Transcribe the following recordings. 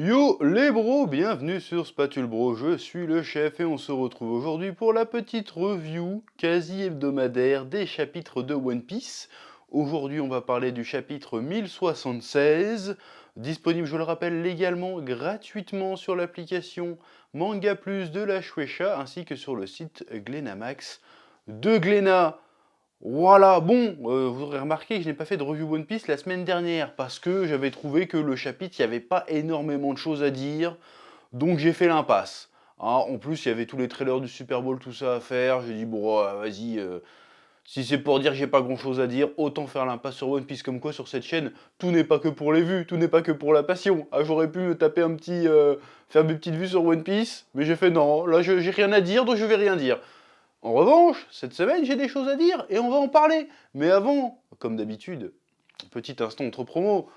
Yo les bros, bienvenue sur Spatule Bro, je suis le chef et on se retrouve aujourd'hui pour la petite review quasi hebdomadaire des chapitres de One Piece. Aujourd'hui on va parler du chapitre 1076, disponible je le rappelle légalement gratuitement sur l'application Manga Plus de la Shueisha ainsi que sur le site Glénamax de Glénat. Voilà, bon, vous aurez remarqué que je n'ai pas fait de review One Piece la semaine dernière, parce que j'avais trouvé que le chapitre, il n'y avait pas énormément de choses à dire, donc j'ai fait l'impasse. Hein, en plus, il y avait tous les trailers du Super Bowl, tout ça à faire, j'ai dit, bon, vas-y, si c'est pour dire que j'ai pas grand-chose à dire, autant faire l'impasse sur One Piece, comme quoi sur cette chaîne, tout n'est pas que pour les vues, tout n'est pas que pour la passion. Ah, j'aurais pu me taper un petit, faire mes petites vues sur One Piece, mais j'ai fait non, là j'ai rien à dire, donc je vais rien dire. En revanche, cette semaine, j'ai des choses à dire et on va en parler. Mais avant, comme d'habitude, petit instant entre promo.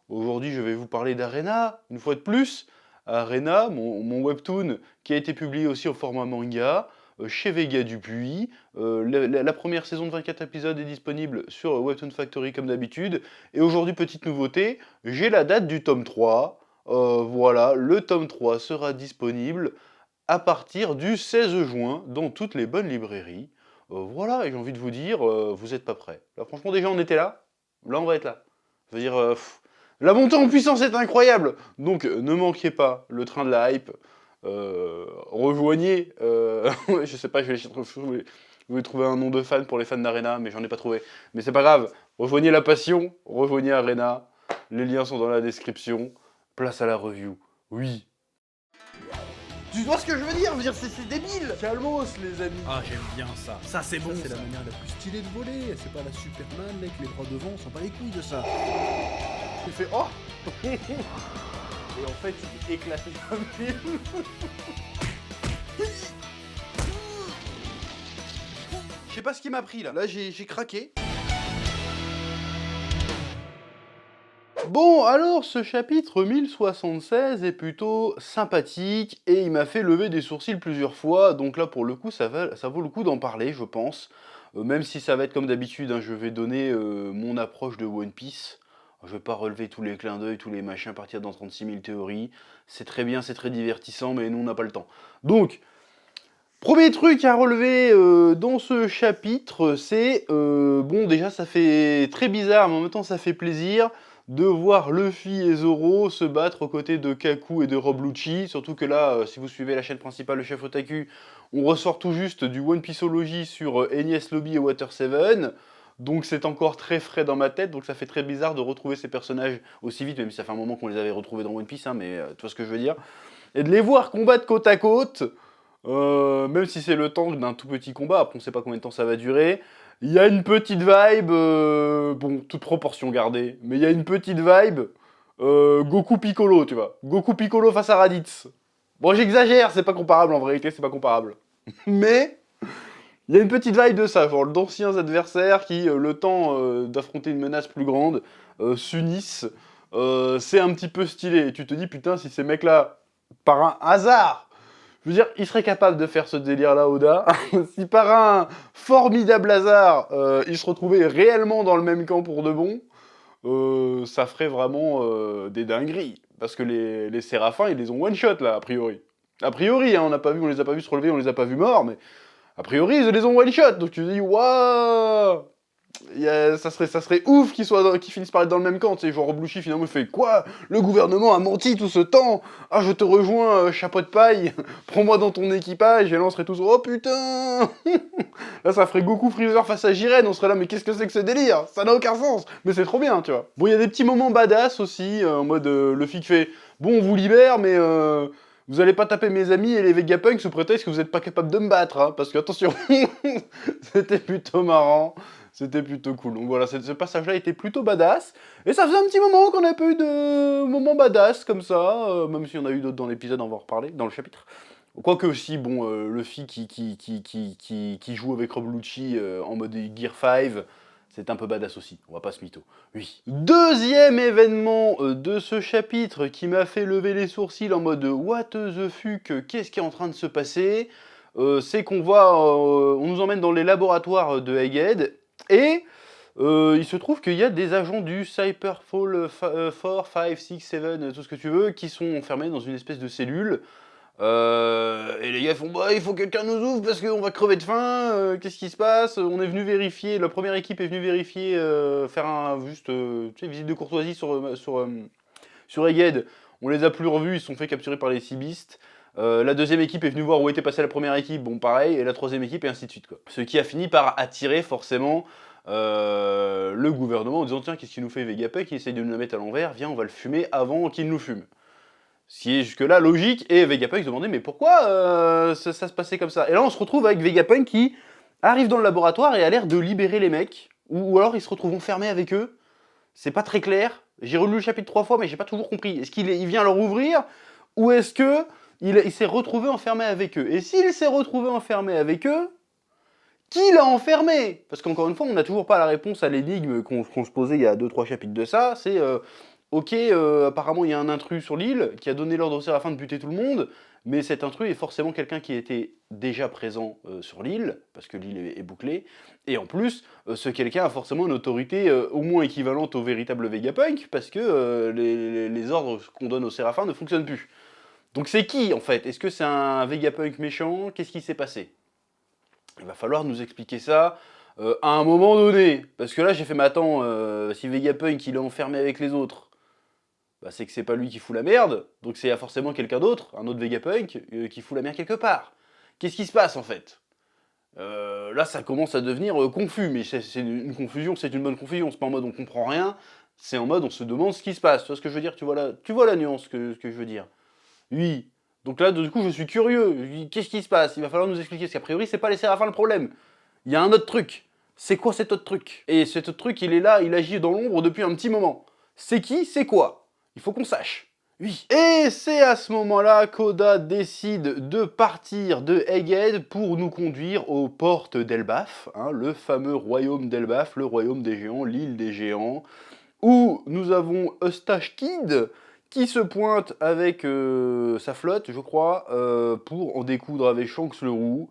Aujourd'hui, je vais vous parler d'Arena, une fois de plus. Arena, mon webtoon, qui a été publié aussi au format manga, chez Vega Dupuis. La première saison de 24 épisodes est disponible sur Webtoon Factory comme d'habitude. Et aujourd'hui, petite nouveauté, j'ai la date du tome 3. Voilà, le tome 3 sera disponible à partir du 16 juin dans toutes les bonnes librairies. Voilà, et j'ai envie de vous dire, vous n'êtes pas prêts. Là, franchement, déjà, on était là. Là, on va être là. Je veux dire, la montée en puissance est incroyable. Donc, ne manquez pas le train de la hype. Rejoignez. Je sais pas, je vais trouver un nom de fan pour les fans d'Arena, mais j'en ai pas trouvé. Mais c'est pas grave. Rejoignez la passion. Rejoignez Arena. Les liens sont dans la description. Place à la review. Oui. Tu vois ce que je veux dire? C'est débile. Calmos, les amis. Ah, j'aime bien ça. Ça, c'est bon. C'est la manière la plus stylée de voler. C'est pas la Superman, mec, les bras devant, on s'en bat les couilles de ça. Tu fais oh. Et en fait, tu t'es éclaté comme film. Je sais pas ce qui m'a pris là. Là, j'ai craqué. Bon, alors ce chapitre 1076 est plutôt sympathique et il m'a fait lever des sourcils plusieurs fois, donc là pour le coup ça vaut le coup d'en parler je pense, même si ça va être comme d'habitude, hein, je vais donner mon approche de One Piece, je vais pas relever tous les clins d'œil, tous les machins, partir dans 36 000 théories, c'est très bien, c'est très divertissant, mais nous on n'a pas le temps. Donc, premier truc à relever dans ce chapitre, c'est, bon déjà ça fait très bizarre, mais en même temps ça fait plaisir, de voir Luffy et Zoro se battre aux côtés de Kaku et de Rob Lucci, surtout que là, si vous suivez la chaîne principale, le chef Otaku, on ressort tout juste du One Pieceology sur Enies Lobby et Water 7, donc c'est encore très frais dans ma tête, donc ça fait très bizarre de retrouver ces personnages aussi vite, même si ça fait un moment qu'on les avait retrouvés dans One Piece, hein, mais tu vois ce que je veux dire, et de les voir combattre côte à côte, même si c'est le temps d'un tout petit combat, après on sait pas combien de temps ça va durer, il y a une petite vibe, bon, toute proportion gardée, mais il y a une petite vibe Goku Piccolo, tu vois. Goku Piccolo face à Raditz. Bon, j'exagère, c'est pas comparable, en vérité, c'est pas comparable. Mais, il y a une petite vibe de ça, genre d'anciens adversaires qui, le temps d'affronter une menace plus grande, s'unissent. C'est un petit peu stylé, et tu te dis, putain, si ces mecs-là, par un hasard, je veux dire, il serait capable de faire ce délire-là, Oda. Si par un formidable hasard, il se retrouvait réellement dans le même camp pour de bon, ça ferait vraiment des dingueries. Parce que les Séraphins, ils les ont one-shot, là, a priori. A priori, hein, on les a pas vus se relever, on les a pas vus morts, mais a priori, ils les ont one-shot. Donc tu te dis, waouh, ça serait ouf qu'ils finissent par être dans le même camp, tu sais, genre Roblouchi finalement il fait quoi? Le gouvernement a menti tout ce temps? Ah je te rejoins, chapeau de paille, prends-moi dans ton équipage, et là on serait tous, oh putain. Là ça ferait Goku Freezer face à Jiren, on serait là, mais qu'est-ce que c'est que ce délire? Ça n'a aucun sens, mais c'est trop bien, tu vois. Bon, il y a des petits moments badass aussi, en mode Luffy qui fait, bon on vous libère, mais vous allez pas taper mes amis et les Vegapunk sous prétexte que vous êtes pas capable de me battre, hein, parce que attention, c'était plutôt marrant. C'était plutôt cool. Donc voilà, ce passage-là était plutôt badass. Et ça faisait un petit moment qu'on n'a pas eu de moments badass comme ça. Même s'il y en a eu d'autres dans l'épisode, on va en reparler, dans le chapitre. Quoique aussi, bon, Luffy qui joue avec Rob Lucci en mode Gear 5, c'est un peu badass aussi, on va pas se mytho. Oui. Deuxième événement de ce chapitre qui m'a fait lever les sourcils en mode what the fuck, qu'est-ce qui est en train de se passer, c'est qu'on on nous emmène dans les laboratoires de Egghead. Et il se trouve qu'il y a des agents du Cyberfall 4, 5, 6, 7, tout ce que tu veux, qui sont enfermés dans une espèce de cellule. Et les gars font bah il faut que quelqu'un nous ouvre parce qu'on va crever de faim, qu'est-ce qui se passe? On est venu vérifier, la première équipe est venue vérifier, faire juste tu sais, visite de courtoisie sur Egghead. On les a plus revus, ils se sont fait capturer par les Sea Beasts. La deuxième équipe est venue voir où était passée la première équipe, bon pareil, et la troisième équipe et ainsi de suite quoi. Ce qui a fini par attirer forcément le gouvernement en disant tiens qu'est-ce qu'il nous fait Vegapunk, il essaye de nous la mettre à l'envers, viens on va le fumer avant qu'il nous fume. Ce qui est jusque-là logique, et Vegapunk se demandait mais pourquoi ça se passait comme ça. Et là on se retrouve avec Vegapunk qui arrive dans le laboratoire et a l'air de libérer les mecs, ou alors il se retrouve enfermé avec eux, c'est pas très clair. J'ai relu le chapitre 3 fois mais j'ai pas toujours compris. Est-ce qu'il vient leur ouvrir, ou est-ce que il s'est retrouvé enfermé avec eux? Et s'il s'est retrouvé enfermé avec eux, qui l'a enfermé? Parce qu'encore une fois, on n'a toujours pas la réponse à l'énigme qu'on se posait il y a 2-3 chapitres de ça, c'est ok, apparemment il y a un intrus sur l'île qui a donné l'ordre au Séraphin de buter tout le monde, mais cet intrus est forcément quelqu'un qui était déjà présent sur l'île, parce que l'île est bouclée, et en plus, ce quelqu'un a forcément une autorité au moins équivalente au véritable Vegapunk, parce que les ordres qu'on donne au Séraphin ne fonctionnent plus. Donc c'est qui en fait? Est-ce que c'est un Vegapunk méchant? Qu'est-ce qui s'est passé? Il va falloir nous expliquer ça à un moment donné. Parce que là j'ai fait, mais attends, si Vegapunk il est enfermé avec les autres, bah, c'est que c'est pas lui qui fout la merde, donc c'est forcément quelqu'un d'autre, un autre Vegapunk, qui fout la merde quelque part. Qu'est-ce qui se passe en fait? Là ça commence à devenir confus, mais c'est une confusion, c'est une bonne confusion, c'est pas en mode on comprend rien, c'est en mode on se demande ce qui se passe. Tu vois ce que je veux dire? Tu vois la nuance que je veux dire? Oui. Donc là, du coup, je suis curieux. Qu'est-ce qui se passe? Il va falloir nous expliquer. Parce qu'a priori, c'est pas les Séraphins le problème. Il y a un autre truc. C'est quoi cet autre truc? Et cet autre truc, il est là, il agit dans l'ombre depuis un petit moment. C'est qui? C'est quoi? Il faut qu'on sache. Oui. Et c'est à ce moment-là qu'Oda décide de partir de Egghead pour nous conduire aux portes d'Elbaf, hein, le fameux royaume d'Elbaf, le royaume des géants, l'île des géants, où nous avons Eustache Kid, qui se pointe avec sa flotte, je crois, pour en découdre avec Shanks le Roux,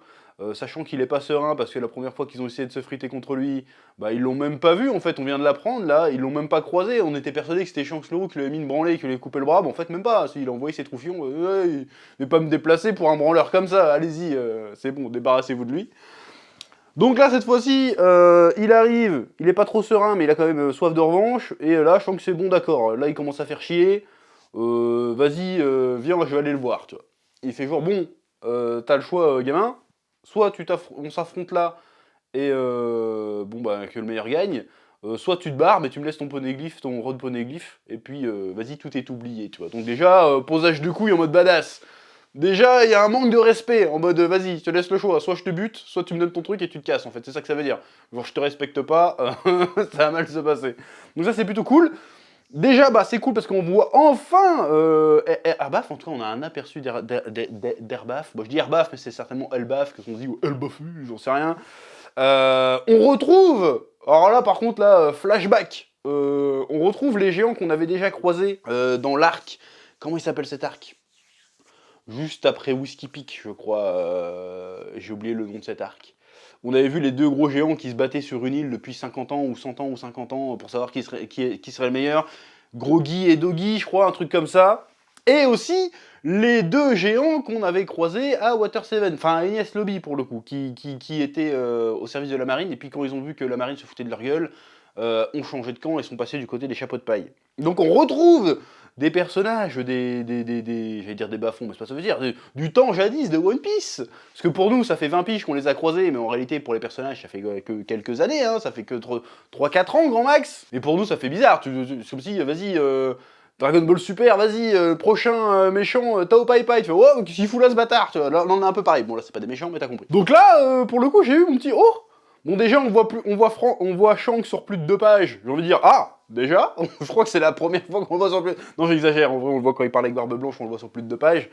sachant qu'il est pas serein parce que la première fois qu'ils ont essayé de se friter contre lui, bah ils l'ont même pas vu en fait, on vient de l'apprendre là, ils l'ont même pas croisé, on était persuadé que c'était Shanks le Roux qui lui avait mis une branlée, qui lui avait coupé le bras, mais en fait même pas, il a envoyé ses troufions, je vais pas me déplacer pour un branleur comme ça, allez-y, c'est bon, débarrassez-vous de lui. Donc là, cette fois-ci, il arrive, il est pas trop serein, mais il a quand même soif de revanche, et là, je sens que c'est bon, d'accord, là il commence à faire chier, vas-y, viens, je vais aller le voir, tu vois. Il fait genre, bon, t'as le choix, gamin, soit on s'affronte là, et bon, bah, que le meilleur gagne, soit tu te barres, mais tu me laisses ton poneglyph, ton road poneglyph, et puis, vas-y, tout est oublié, tu vois. Donc déjà, posage de couilles en mode badass. Déjà, il y a un manque de respect, en mode, vas-y, je te laisse le choix, soit je te bute, soit tu me donnes ton truc et tu te casses, en fait, c'est ça que ça veut dire. Genre, je te respecte pas, ça va mal se passer. Donc ça, c'est plutôt cool. Déjà, bah, c'est cool parce qu'on voit enfin Erbaf, en tout cas, on a un aperçu d'Erbaf. Bon, je dis Erbaf, mais c'est certainement Elbaf, que qu'on dit, ou Elbafu, j'en sais rien. On retrouve, alors là, par contre, là, flashback, on retrouve les géants qu'on avait déjà croisés dans l'arc. Comment il s'appelle cet arc? Juste après Whiskey Peak, je crois, j'ai oublié le nom de cet arc. On avait vu les deux gros géants qui se battaient sur une île depuis 50 ans, ou 100 ans, ou 50 ans, pour savoir qui serait le meilleur. Groggy et Doggy, je crois, un truc comme ça. Et aussi, les deux géants qu'on avait croisés à Water 7, enfin à Enies Lobby pour le coup, qui étaient au service de la marine, et puis quand ils ont vu que la marine se foutait de leur gueule, ont changé de camp et sont passés du côté des chapeaux de paille. Donc on retrouve des personnages, j'allais dire des bas-fonds, mais c'est pas ça que ça veut dire, du temps jadis de One Piece. Parce que pour nous, ça fait 20 piges qu'on les a croisés, mais en réalité, pour les personnages, ça fait que quelques années, hein, ça fait que 3-4 ans, grand max. Mais pour nous, ça fait bizarre, c'est comme si, vas-y, Dragon Ball Super, vas-y, prochain méchant, Tao Pai Pai, tu fais, oh, qu'est-ce qu'il fout là ce bâtard, tu vois, là, on est un peu pareil, bon là, c'est pas des méchants, mais t'as compris. Donc là, pour le coup, j'ai eu mon petit, oh. Bon, déjà, on voit Shanks sur plus de 2 pages. J'ai envie de dire, ah, déjà, je crois que c'est la première fois qu'on le voit sur plus... Non, j'exagère, en vrai, on le voit quand il parle avec Barbe Blanche, on le voit sur plus de 2 pages.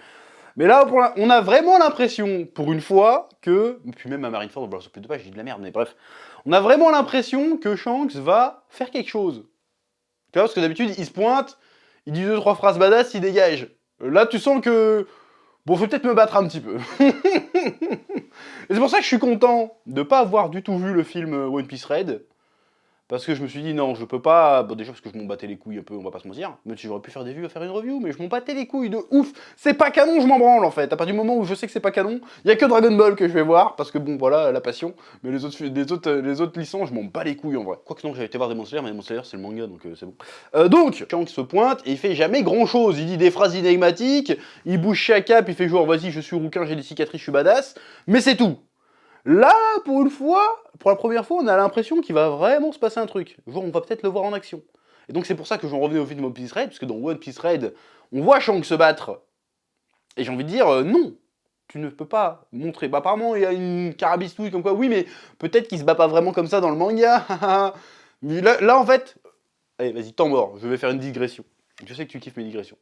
Mais là, on a vraiment l'impression, pour une fois, que... Puis même à Marineford, on le voit sur plus de 2 pages, je dis de la merde, mais bref. On a vraiment l'impression que Shanks va faire quelque chose. Tu vois, parce que d'habitude, il se pointe, il dit 2-3 phrases badass, il dégage. Là, tu sens que... Bon, faut peut-être me battre un petit peu. Et c'est pour ça que je suis content de pas avoir du tout vu le film One Piece Red. Parce que je me suis dit, non, je peux pas. Bon, déjà, parce que je m'en battais les couilles un peu, on va pas se mentir. Même si j'aurais pu faire des vues à faire une review, mais je m'en battais les couilles de ouf. C'est pas canon, je m'en branle en fait. À partir du moment où je sais que c'est pas canon, il y a que Dragon Ball que je vais voir, parce que bon, voilà, la passion. Mais les autres licences, je m'en bats les couilles en vrai. Quoique non, j'avais été voir Demon Slayer, mais Demon Slayer c'est le manga, donc c'est bon. Donc, Shanks se pointe et il fait jamais grand chose. Il dit des phrases énigmatiques, il bouge chaque cap, il fait genre, vas-y, je suis rouquin, j'ai des cicatrices, je suis badass. Mais c'est tout. Là, pour une fois, pour la première fois, on a l'impression qu'il va vraiment se passer un truc. Genre, on va peut-être le voir en action. Et donc c'est pour ça que j'en revenais au film One Piece Raid, parce que dans One Piece Raid, on voit Shanks se battre. Et j'ai envie de dire, non, tu ne peux pas montrer. Bah apparemment, il y a une carabistouille comme quoi, oui, mais peut-être qu'il se bat pas vraiment comme ça dans le manga. Mais là, en fait, allez, vas-y, temps mort, je vais faire une digression. Je sais que tu kiffes mes digressions.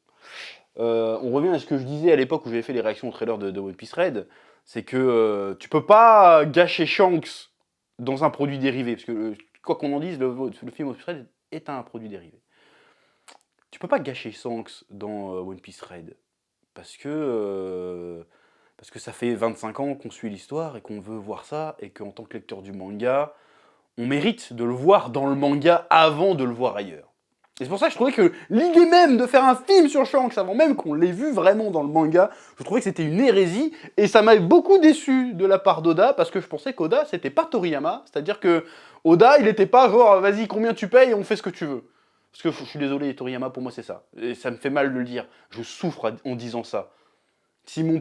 On revient à ce que je disais à l'époque où j'avais fait les réactions au trailer de One Piece Raid, c'est que tu peux pas gâcher Shanks dans un produit dérivé, parce que quoi qu'on en dise, le film One Piece Raid est un produit dérivé. Tu peux pas gâcher Shanks dans One Piece Raid, parce que ça fait 25 ans qu'on suit l'histoire et qu'on veut voir ça, et qu'en tant que lecteur du manga, on mérite de le voir dans le manga avant de le voir ailleurs. Et c'est pour ça que je trouvais que l'idée même de faire un film sur Shanks avant même qu'on l'ait vu vraiment dans le manga, je trouvais que c'était une hérésie, et ça m'avait beaucoup déçu de la part d'Oda, parce que je pensais qu'Oda, c'était pas Toriyama, c'est-à-dire que Oda, il était pas genre, vas-y, combien tu payes, on fait ce que tu veux. Parce que je suis désolé, Toriyama, pour moi, c'est ça. Et ça me fait mal de le dire. Je souffre en disant ça. Si mon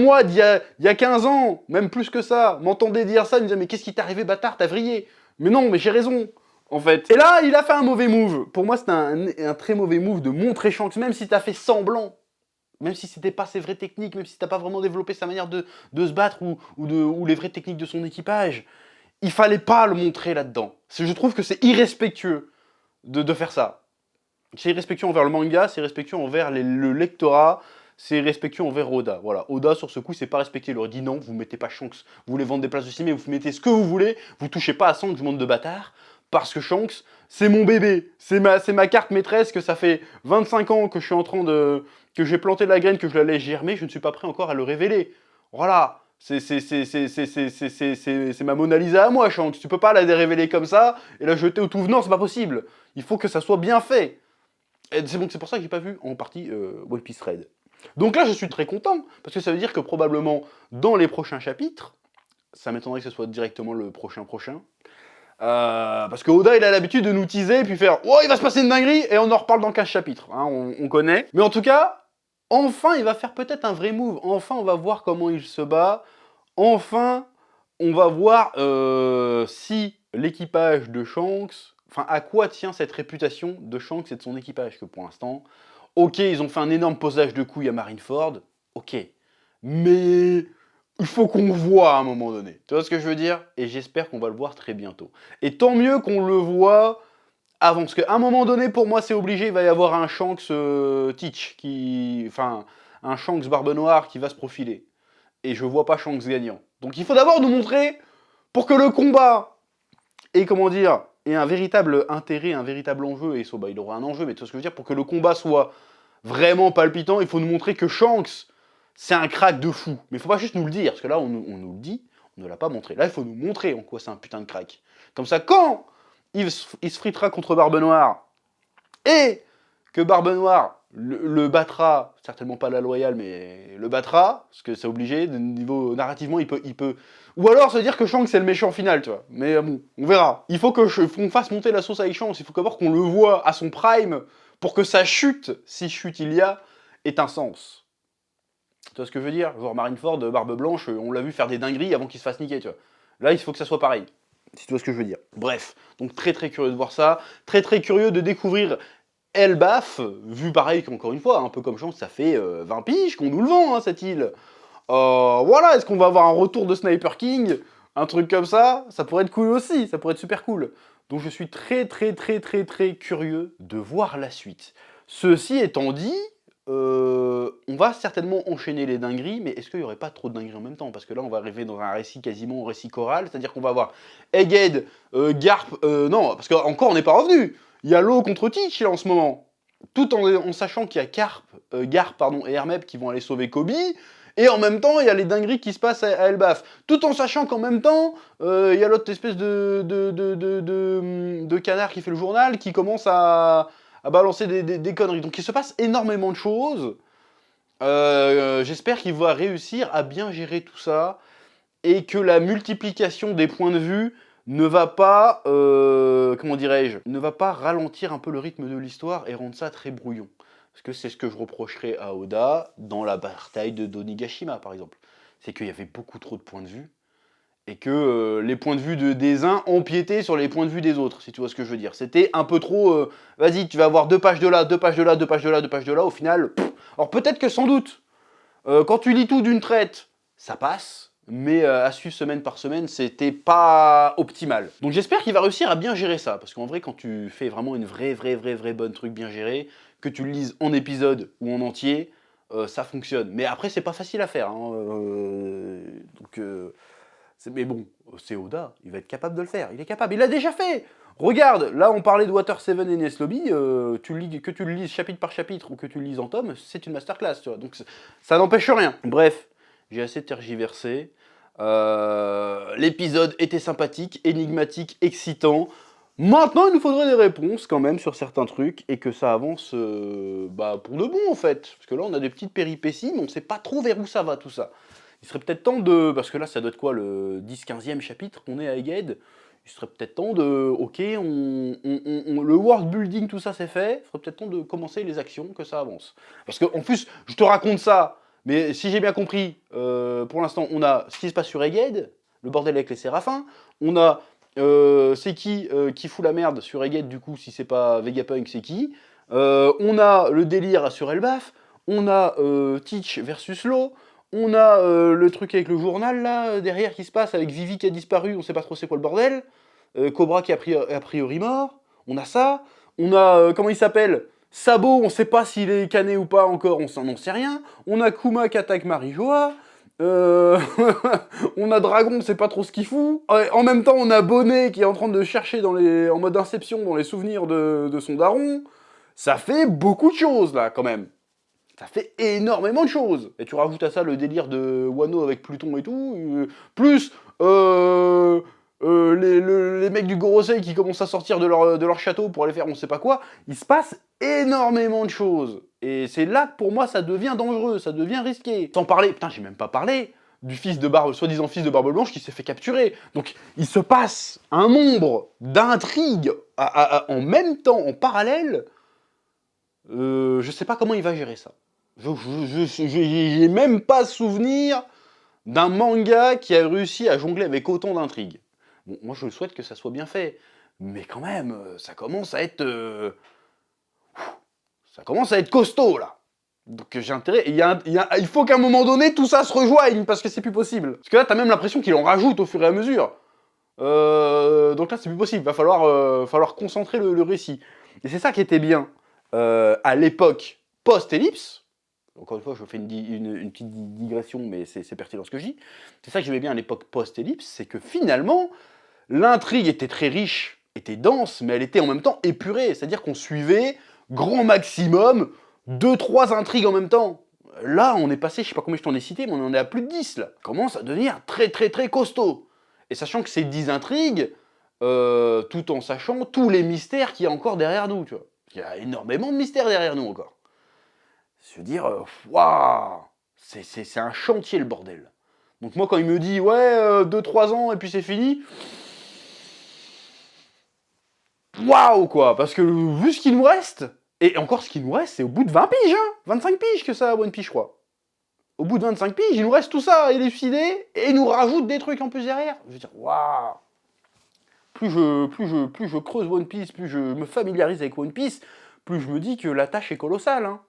moi d'il y a 15 ans, même plus que ça, m'entendait dire ça, il me disait, mais qu'est-ce qui t'est arrivé, bâtard, t'as vrillé. Mais non, mais j'ai raison. En fait. Et là, il a fait un mauvais move. Pour moi, c'était un très mauvais move de montrer Shanks, même si t'as fait semblant, même si c'était pas ses vraies techniques, même si t'as pas vraiment développé sa manière de se battre ou les vraies techniques de son équipage. Il fallait pas le montrer là-dedans. Je trouve que c'est irrespectueux de faire ça. C'est irrespectueux envers le manga, c'est irrespectueux envers le lectorat, c'est irrespectueux envers Oda. Voilà, Oda sur ce coup, c'est pas respecté. Il aurait dit non, vous mettez pas Shanks, vous voulez vendre des places de cinéma, vous mettez ce que vous voulez, vous touchez pas à Shanks, monde de bâtard. Parce que Shanks, c'est mon bébé, c'est ma carte maîtresse, que ça fait 25 ans que je suis en train de... que j'ai planté la graine, que je la laisse germer, je ne suis pas prêt encore à le révéler. Voilà, c'est ma Mona Lisa à moi, Shanks. Tu peux pas la révéler comme ça et la jeter au tout venant, c'est pas possible. Il faut que ça soit bien fait. Et c'est pour ça que j'ai pas vu en partie One Piece Raid. Donc là, je suis très content, parce que ça veut dire que probablement, dans les prochains chapitres, ça m'étonnerait que ce soit directement le prochain, parce que Oda, il a l'habitude de nous teaser et puis faire « Oh, il va se passer une dinguerie !» et on en reparle dans 15 chapitres, hein, on connaît. Mais en tout cas, enfin, il va faire peut-être un vrai move. Enfin, on va voir comment il se bat. Enfin, on va voir si l'équipage de Shanks... Enfin, à quoi tient cette réputation de Shanks et de son équipage, que pour l'instant... Ok, ils ont fait un énorme posage de couilles à Marineford, ok. Mais... il faut qu'on le voit à un moment donné. Tu vois ce que je veux dire? Et j'espère qu'on va le voir très bientôt. Et tant mieux qu'on le voit avant, parce qu'à un moment donné, pour moi, c'est obligé, il va y avoir un Shanks Teach, enfin, un Shanks Barbe Noire qui va se profiler. Et je vois pas Shanks gagnant. Donc il faut d'abord nous montrer, pour que le combat ait, comment dire, ait un véritable intérêt, un véritable enjeu, et il aura un enjeu, mais tu vois ce que je veux dire, pour que le combat soit vraiment palpitant, il faut nous montrer que Shanks, c'est un crack de fou. Mais il faut pas juste nous le dire, parce que là, on nous le dit, on ne l'a pas montré. Là, il faut nous montrer en quoi c'est un putain de crack. Comme ça, quand il se fritera contre Barbe Noire, et que Barbe Noire le battra, certainement pas la loyale, mais le battra, parce que c'est obligé, de niveau narrativement, il peut... Ou alors se dire que Shanks c'est le méchant final, tu vois. Mais bon, on verra. Il faut qu'on fasse monter la sauce avec Shanks, il faut d'abord qu'on le voit à son prime, pour que sa chute, si chute il y a, ait un sens. Tu vois ce que je veux dire? Genre Marineford, Barbe Blanche, on l'a vu faire des dingueries avant qu'il se fasse niquer, tu vois. Là, il faut que ça soit pareil. Si tu vois ce que je veux dire. Bref, donc très très curieux de voir ça. Très très curieux de découvrir Elbaf, vu pareil qu'encore une fois, un peu comme Shanks, ça fait 20 piges qu'on nous le vend, hein, cette île. Voilà, est-ce qu'on va avoir un retour de Sniper King? Un truc comme ça pourrait être cool aussi, ça pourrait être super cool. Donc je suis très très très très très curieux de voir la suite. Ceci étant dit, on va certainement enchaîner les dingueries, mais est-ce qu'il n'y aurait pas trop de dingueries en même temps? Parce que là, on va arriver dans un récit quasiment au récit choral, c'est-à-dire qu'on va avoir Egghead, Garp, non, parce qu'encore on n'est pas revenu. Il y a Law contre Teach là en ce moment. Tout en sachant qu'il y a Garp et Hermep qui vont aller sauver Kobe, Et en même temps, il y a les dingueries qui se passent à Elbaf. Tout en sachant qu'en même temps, il y a l'autre espèce de canard qui fait le journal, qui commence à balancer des conneries. Donc il se passe énormément de choses. J'espère qu'il va réussir à bien gérer tout ça, et que la multiplication des points de vue ne va pas, comment dirais-je, ne va pas ralentir un peu le rythme de l'histoire et rendre ça très brouillon. Parce que c'est ce que je reprocherais à Oda dans la bataille de Donigashima, par exemple. C'est qu'il y avait beaucoup trop de points de vue, et que les points de vue des uns empiétaient sur les points de vue des autres, si tu vois ce que je veux dire. C'était un peu trop, vas-y, tu vas avoir 2 pages de là, 2 pages de là, 2 pages de là, 2 pages de là, au final, alors peut-être que sans doute, quand tu lis tout d'une traite, ça passe, mais à suivre semaine par semaine, c'était pas optimal. Donc j'espère qu'il va réussir à bien gérer ça, parce qu'en vrai, quand tu fais vraiment une vraie bonne truc bien géré, que tu le lises en épisode ou en entier, ça fonctionne. Mais après, c'est pas facile à faire, hein, mais bon, c'est Oda, il va être capable de le faire, il est capable, il l'a déjà fait. Regarde, là on parlait de Water 7 et Nest Lobby, que tu le lises chapitre par chapitre ou que tu le lises en tome, c'est une masterclass, tu vois, donc ça n'empêche rien. Bref, j'ai assez tergiversé. L'épisode était sympathique, énigmatique, excitant. Maintenant, il nous faudrait des réponses quand même sur certains trucs et que ça avance pour de bon en fait. Parce que là, on a des petites péripéties, mais on ne sait pas trop vers où ça va tout ça. Il serait peut-être temps de... Parce que là, ça doit être quoi, le 10-15e chapitre qu'on est à Egghead. Il serait peut-être temps de... Ok, le world building, tout ça, c'est fait. Il serait peut-être temps de commencer les actions, que ça avance. Parce qu'en plus, je te raconte ça, mais si j'ai bien compris, pour l'instant, on a ce qui se passe sur Egghead, le bordel avec les séraphins. On a... c'est qui fout la merde sur Egghead, du coup, si c'est pas Vegapunk, c'est qui. On a le délire sur Elbaf. On a Teach versus Law. On a le truc avec le journal, là, derrière, qui se passe, avec Vivi qui a disparu, on sait pas trop c'est quoi le bordel. Cobra qui est a priori mort. On a ça. On a, comment il s'appelle, Sabo, on sait pas s'il est cané ou pas encore, on s'en sait rien. On a Kuma qui attaque Marijoa. On a Dragon, on sait pas trop ce qu'il fout. En même temps, on a Bonnet qui est en train de chercher en mode Inception dans les souvenirs de son daron. Ça fait beaucoup de choses, là, quand même. Ça fait énormément de choses. Et tu rajoutes à ça le délire de Wano avec Pluton et tout, plus les mecs du Gorosei qui commencent à sortir de leur château pour aller faire on sait pas quoi. Il se passe énormément de choses. Et c'est là que pour moi ça devient dangereux, ça devient risqué. Sans parler, putain j'ai même pas parlé du soi-disant fils de Barbe Blanche qui s'est fait capturer. Donc il se passe un nombre d'intrigues en même temps, en parallèle. Je sais pas comment il va gérer ça. J'ai même pas souvenir d'un manga qui a réussi à jongler avec autant d'intrigues. Bon, moi je souhaite que ça soit bien fait, mais quand même, ça commence à être... ça commence à être costaud, là. Donc j'ai intérêt... il faut qu'à un moment donné, tout ça se rejoigne, parce que c'est plus possible. Parce que là, t'as même l'impression qu'il en rajoute au fur et à mesure. Donc là, c'est plus possible. Va falloir concentrer le récit. Et c'est ça qui était bien à l'époque post-ellipse. Encore une fois, je fais une petite digression, mais c'est pertinent ce que je dis. C'est ça que j'aimais bien à l'époque post-ellipse, c'est que finalement, l'intrigue était très riche, était dense, mais elle était en même temps épurée. C'est-à-dire qu'on suivait, grand maximum, 2-3 intrigues en même temps. Là, on est passé, je sais pas combien je t'en ai cité, mais on en est à plus de 10, là. Ça commence à devenir très très très costaud. Et sachant que c'est 10 intrigues, tout en sachant tous les mystères qu'il y a encore derrière nous, tu vois. Il y a énormément de mystères derrière nous encore. Je veux dire, waouh, c'est un chantier le bordel. Donc moi quand il me dit ouais 2-3 ans et puis c'est fini, waouh quoi, parce que vu ce qu'il nous reste, et encore ce qu'il nous reste c'est au bout de 20 piges, hein, 25 piges que ça a One Piece je crois. Au bout de 25 piges, il nous reste tout ça à élucider et il nous rajoute des trucs en plus derrière. Je veux dire, waouh. Plus je creuse One Piece, plus je me familiarise avec One Piece, plus je me dis que la tâche est colossale, hein.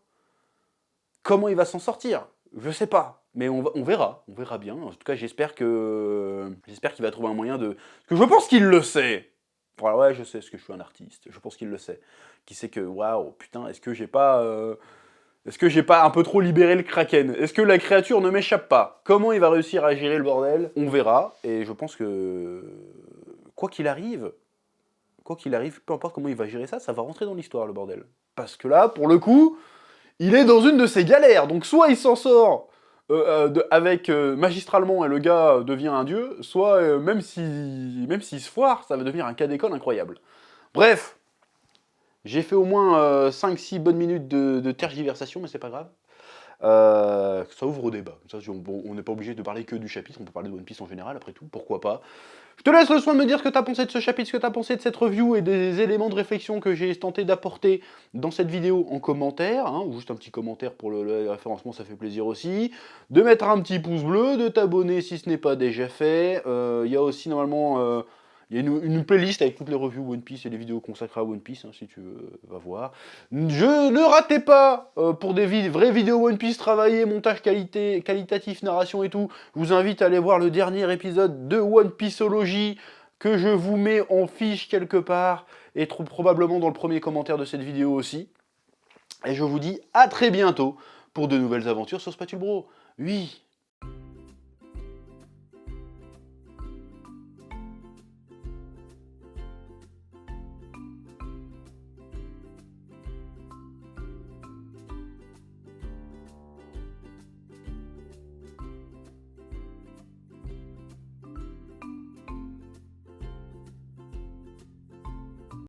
Comment il va s'en sortir? Je sais pas, mais on verra bien. En tout cas, j'espère qu'il va trouver un moyen de... Parce que je pense qu'il le sait. Voilà, ouais, je sais, parce que je suis un artiste, je pense qu'il le sait. Qui sait que, waouh, putain, est-ce que j'ai pas un peu trop libéré le Kraken? Est-ce que la créature ne m'échappe pas? Comment il va réussir à gérer le bordel? On verra, et je pense que... Quoi qu'il arrive, peu importe comment il va gérer ça, ça va rentrer dans l'histoire, le bordel. Parce que là, pour le coup... Il est dans une de ses galères, donc soit il s'en sort avec magistralement et le gars devient un dieu, soit même s'il se foire, ça va devenir un cas d'école incroyable. Bref, j'ai fait au moins 5-6 bonnes minutes de tergiversation, mais c'est pas grave. Ça ouvre au débat. Ça, on n'est pas obligé de parler que du chapitre, on peut parler de One Piece en général, après tout, pourquoi pas. Je te laisse le soin de me dire ce que tu as pensé de ce chapitre, ce que tu as pensé de cette review et des éléments de réflexion que j'ai tenté d'apporter dans cette vidéo en commentaire, hein, ou juste un petit commentaire pour le référencement, ça fait plaisir aussi. De mettre un petit pouce bleu, de t'abonner si ce n'est pas déjà fait. Il y a aussi normalement il y a une playlist avec toutes les reviews One Piece et les vidéos consacrées à One Piece, hein, si tu veux, va voir. Ne ratez pas, pour des vraies vidéos One Piece travaillées, montage qualitatif, narration et tout, je vous invite à aller voir le dernier épisode de One Pieceology, que je vous mets en fiche quelque part, et probablement dans le premier commentaire de cette vidéo aussi. Et je vous dis à très bientôt pour de nouvelles aventures sur Spatule Bro. Oui,